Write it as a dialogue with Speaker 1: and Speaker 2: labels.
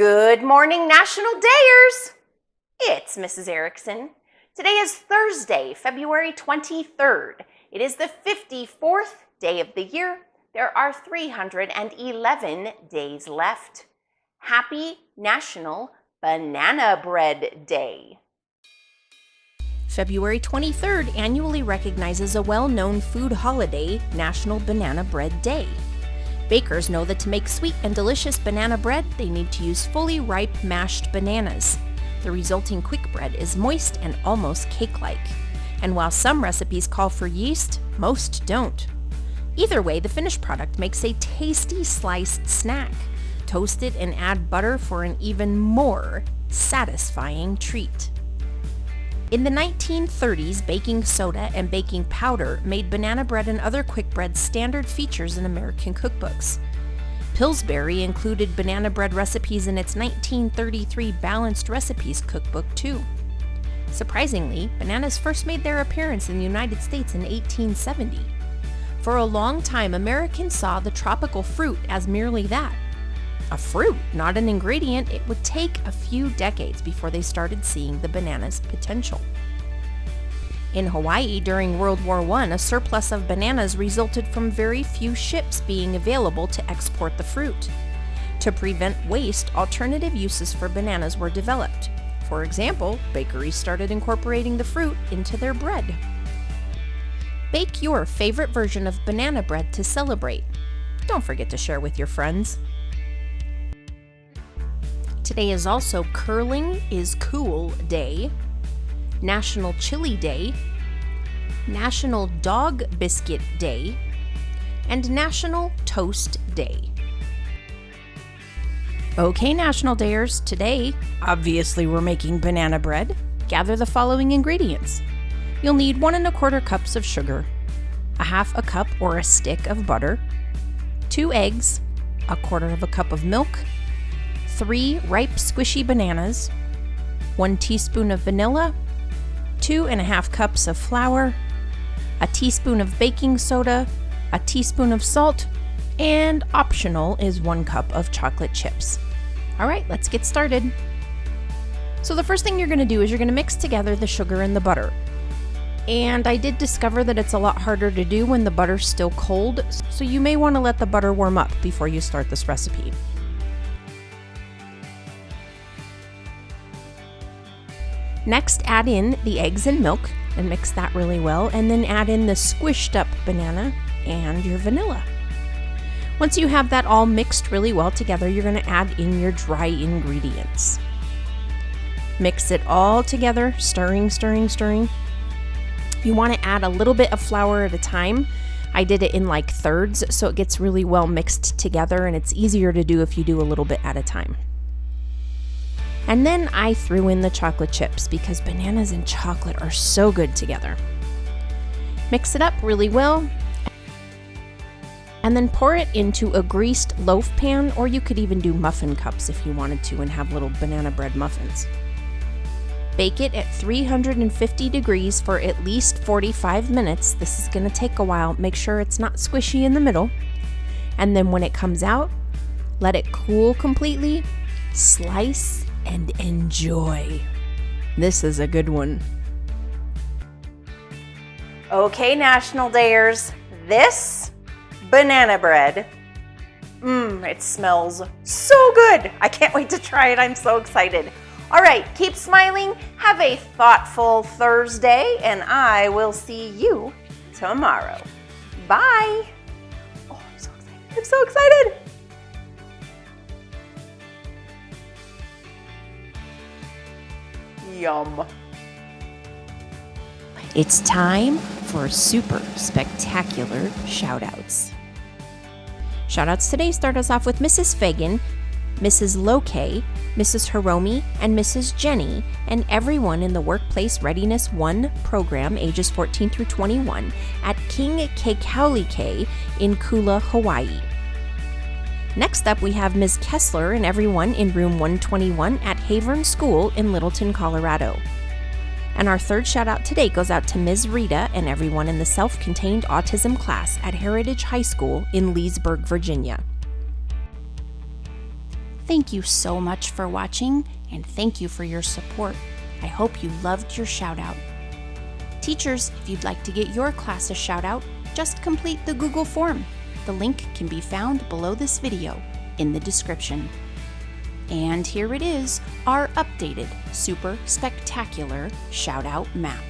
Speaker 1: Good morning, National Dayers! It's Mrs. Erickson. Today is Thursday, February 23rd. It is the 54th day of the year. There are 311 days left. Happy National Banana Bread Day.
Speaker 2: February 23rd annually recognizes a well-known food holiday, National Banana Bread Day. Bakers know that to make sweet and delicious banana bread, they need to use fully ripe mashed bananas. The resulting quick bread is moist and almost cake-like. And while some recipes call for yeast, most don't. Either way, the finished product makes a tasty sliced snack. Toast it and add butter for an even more satisfying treat. In the 1930s, baking soda and baking powder made banana bread and other quick breads standard features in American cookbooks. Pillsbury included banana bread recipes in its 1933 Balanced Recipes cookbook, too. Surprisingly, bananas first made their appearance in the United States in 1870. For a long time, Americans saw the tropical fruit as merely that. A fruit, not an ingredient. It would take a few decades before they started seeing the banana's potential. In Hawaii during World War I, a surplus of bananas resulted from very few ships being available to export the fruit. To prevent waste, alternative uses for bananas were developed. For example, bakeries started incorporating the fruit into their bread. Bake your favorite version of banana bread to celebrate. Don't forget to share with your friends. Today is also Curling is Cool Day, National Chili Day, National Dog Biscuit Day, and National Toast Day. Okay, National Dayers, today, obviously we're making banana bread. Gather the following ingredients. You'll need 1 1/4 cups of sugar, 1/2 cup or a stick of butter, 2 eggs, 1/4 cup of milk, 3 ripe squishy bananas, 1 teaspoon of vanilla, 2 1/2 cups of flour, a teaspoon of baking soda, a teaspoon of salt, and optional is 1 cup of chocolate chips. All right, let's get started. So the first thing you're going to do is you're going to mix together the sugar and the butter. And I did discover that it's a lot harder to do when the butter's still cold, so you may want to let the butter warm up before you start this recipe. Next, add in the eggs and milk and mix that really well, and then add in the squished up banana and your vanilla. Once you have that all mixed really well together, you're going to add in your dry ingredients. Mix it all together, stirring, stirring, stirring. You want to add a little bit of flour at a time. I did it in like thirds, so it gets really well mixed together, and it's easier to do if you do a little bit at a time. And then I threw in the chocolate chips because bananas and chocolate are so good together. Mix it up really well, and then pour it into a greased loaf pan, or you could even do muffin cups if you wanted to and have little banana bread muffins. Bake it at 350 degrees for at least 45 minutes. This is going to take a while. Make sure it's not squishy in the middle. And then when it comes out, let it cool completely, slice, and enjoy. This is a good one.
Speaker 1: Okay, National Dayers, this banana bread, it smells so good. I can't wait to try it. I'm so excited. All right, keep smiling. Have a thoughtful Thursday, and I will see you tomorrow. Bye. Oh, I'm so excited. I'm so excited. Yum.
Speaker 2: It's time for super spectacular shoutouts. Shoutouts today start us off with Mrs. Fagan, Mrs. Loke, Mrs. Hiromi, and Mrs. Jenny, and everyone in the Workplace Readiness 1 program, ages 14 through 21, at King Kekaulike in Kula, Hawaii. Next up, we have Ms. Kessler and everyone in room 121 at Havern School in Littleton, Colorado. And our third shout out today goes out to Ms. Rita and everyone in the self-contained autism class at Heritage High School in Leesburg, Virginia. Thank you so much for watching, and thank you for your support. I hope you loved your shout out. Teachers, if you'd like to get your class a shout out, just complete the Google form. The link can be found below this video in the description. And here it is, our updated, super spectacular shout out map.